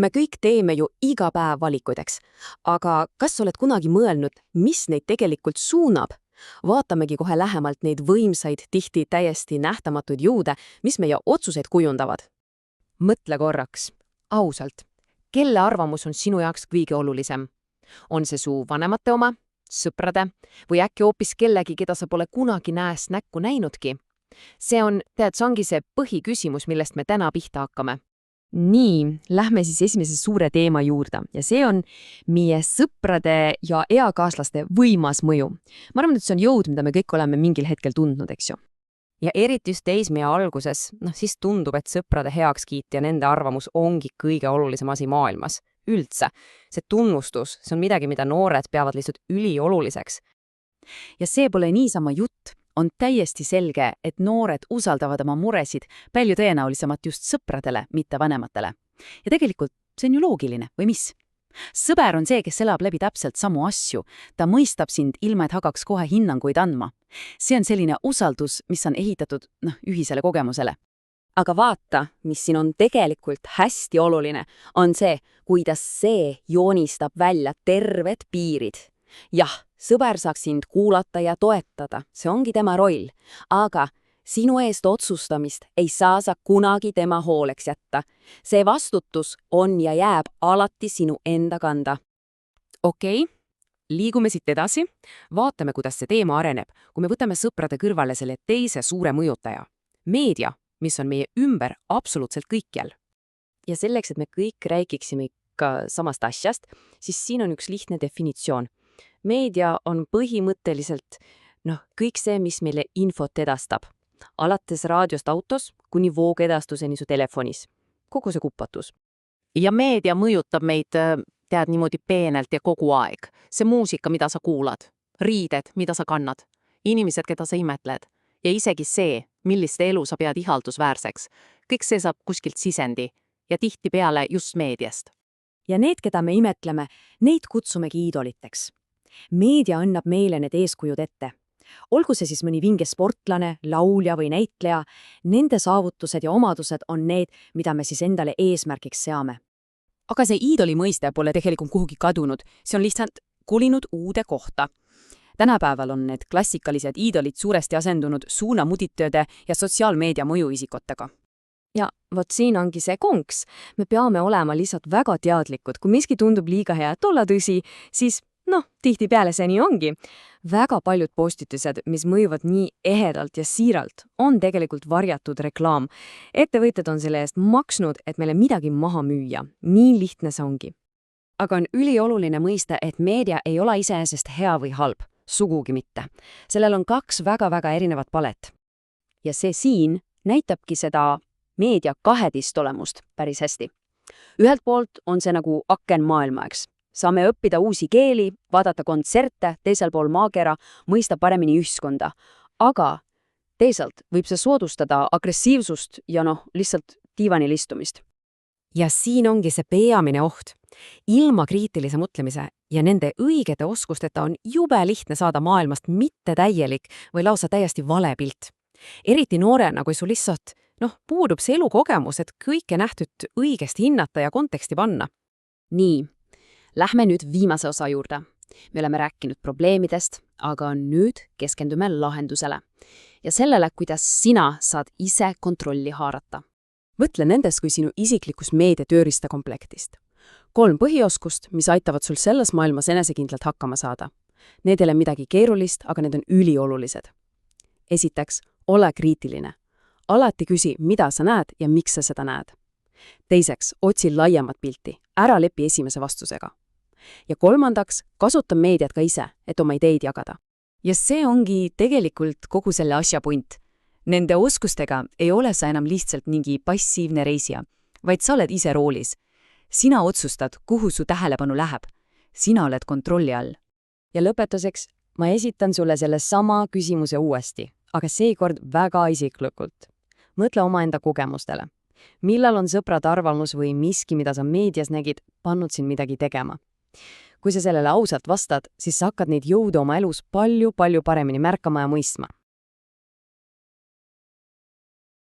Me kõik teeme ju iga päev valikuideks. Aga kas sa oled kunagi mõelnud, mis neid tegelikult suunab? Vaatamegi kohe lähemalt neid võimsaid, tihti täiesti nähtamatuid jõude, mis meie otsuseid kujundavad. Mõtle korraks, ausalt, kelle arvamus on sinu jaoks kõige olulisem? On see su vanemate oma, sõprade või äkki hoopis kellegi, keda sa pole kunagi näest näkku näinudki? See ongi see põhiküsimus, millest me täna pihta hakkame. Nii, lähme siis esimese suure teema juurde ja see on meie sõprade ja eakaaslaste võimas mõju. Ma arvan, et see on jõud, mida me kõik oleme mingil hetkel tundnud, eks ju. Ja eriti just teismea alguses, siis tundub, et sõprade heakskiit ja nende arvamus ongi kõige olulisem asi maailmas. Üldse. See tunnustus, see on midagi, mida noored peavad lihtsalt ülioluliseks. Ja see pole niisama jutt. On täiesti selge, et noored usaldavad oma muresid palju tõenäolisemalt just sõpradele, mitte vanematele. Ja tegelikult see on ju loogiline, või mis? Sõber on see, kes elab läbi täpselt samu asju. Ta mõistab sind ilma, et hakkaks kohe hinnanguid andma. See on selline usaldus, mis on ehitatud ühisele kogemusele. Aga vaata, mis siin on tegelikult hästi oluline, on see, kuidas see joonistab välja terved piirid. Jah, sõber saaks sind kuulata ja toetada, see ongi tema roll, aga sinu eest otsustamist ei saa sa kunagi tema hooleks jätta. See vastutus on ja jääb alati sinu enda kanda. Okei, liigume siit edasi. Vaatame, kuidas see teema areneb, kui me võtame sõprade kõrvale selle teise suure mõjutaja. Meedia, mis on meie ümber absoluutselt kõikjal. Ja selleks, et me kõik räägiksime ka samast asjast, siis siin on üks lihtne definitsioon. Meedia on põhimõtteliselt kõik see, mis meile infot edastab. Alates raadiost autos kuni voogedastuseni su telefonis. Kogu see kupatus. Ja meedia mõjutab meid, tead niimoodi peenelt ja kogu aeg. See muusika, mida sa kuulad, riided, mida sa kannad, inimesed, keda sa imetled ja isegi see, millist elu sa pead ihaldusväärseks. Kõik see saab kuskilt sisendi ja tihtipeale just meediast. Ja need, keda me imetleme, neid kutsumegi iidoliteks. Meedia annab meile need eeskujud ette. Olgu see siis mõni vinge sportlane, laulja või näitleja, nende saavutused ja omadused on need, mida me siis endale eesmärgiks seame. Aga see iidoli mõiste pole tegelikult kuhugi kadunud, see on lihtsalt kolinud uude kohta. Tänapäeval on need klassikalised iidolid suuresti asendunud suunamudittööde ja sotsiaalmeedia mõjuisikotega. Ja vot siin ongi see konks. Me peame olema lihtsalt väga teadlikud, kui miski tundub liiga hea, et olla tõsi, siis tihtipeale see nii ongi. Väga paljud postitused, mis mõjuvad nii ehedalt ja siiralt, on tegelikult varjatud reklaam. Ettevõtjad on selle eest maksnud, et meile midagi maha müüa. Nii lihtne see ongi. Aga on ülioluline mõista, et meedia ei ole iseenesest hea või halb. Sugugi mitte. Sellel on kaks väga-väga erinevat palet. Ja see siin näitabki seda meedia kahedist olemust päris hästi. Ühelt poolt on see nagu aken maailmaeks. Saame õppida uusi keeli, vaadata kontserte, teisel pool maakera, mõista paremini ühiskonda. Aga teisalt võib see soodustada agressiivsust ja lihtsalt diivanil istumist. Ja siin ongi see peamine oht. Ilma kriitilise mõtlemise ja nende õigete oskusteta on jube lihtne saada maailmast mitte täielik või lausa täiesti vale pilt. Eriti noorena, kui sul lihtsalt puudub see elukogemus, et kõike nähtut õigesti hinnata ja konteksti panna. Nii. Lähme nüüd viimase osa juurde. Me oleme rääkinud probleemidest, aga nüüd keskendume lahendusele. Ja sellele, kuidas sina saad ise kontrolli haarata. Mõtle nendest kui sinu isiklikus meedia tööriistakomplektist. 3 põhioskust, mis aitavad sul selles maailmas enesekindlalt hakkama saada. Need ei ole midagi keerulist, aga need on üliolulised. Esiteks, ole kriitiline. Alati küsi, mida sa näed ja miks sa seda näed. Teiseks, otsi laiemat pilti. Ära lepi esimese vastusega. Ja kolmandaks, kasuta meediat ka ise, et oma ideid jagada. Ja see ongi tegelikult kogu selle asja punt. Nende oskustega ei ole sa enam lihtsalt mingi passiivne reisija, vaid sa oled ise roolis. Sina otsustad, kuhu su tähelepanu läheb. Sina oled kontrolli all. Ja lõpetuseks, ma esitan sulle selle sama küsimuse uuesti, aga seekord väga isiklikult. Mõtle omaenda kogemustele. Millal on sõprad arvamus või miski, mida sa meedias nägid, pannud sind midagi tegema? Kui sa sellele ausalt vastad, siis sa hakkad neid jõude oma elus palju paremini märkama ja mõistma.